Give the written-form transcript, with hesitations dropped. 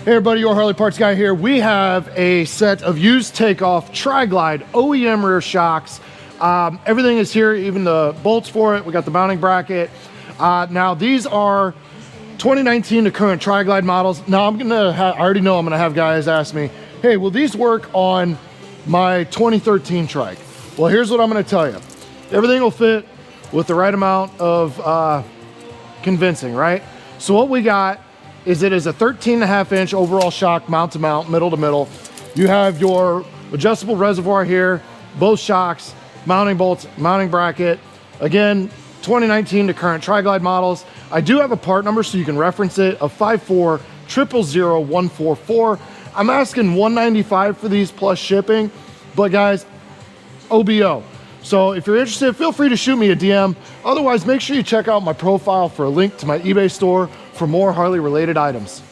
Hey everybody, your Harley Parts Guy here. We have a set of used takeoff Triglide OEM rear shocks. Everything is here, even the bolts for it. We got the mounting bracket. Now these are 2019 to current Triglide models. Now I already know I'm gonna have guys ask me, hey, will these work on my 2013 trike? Well, here's what I'm gonna tell you. Everything will fit with the right amount of convincing, right? So what we got is it is a 13.5 inch overall shock, mount to mount, middle to middle. You have your adjustable reservoir here, both shocks, mounting bolts, mounting bracket. Again, 2019 to current Triglide models. I do have a part number so you can reference it of 5400144. I'm asking $195 for these plus shipping, but guys, OBO. So if you're interested, feel free to shoot me a DM. Otherwise, make sure you check out my profile for a link to my eBay store for more Harley related items.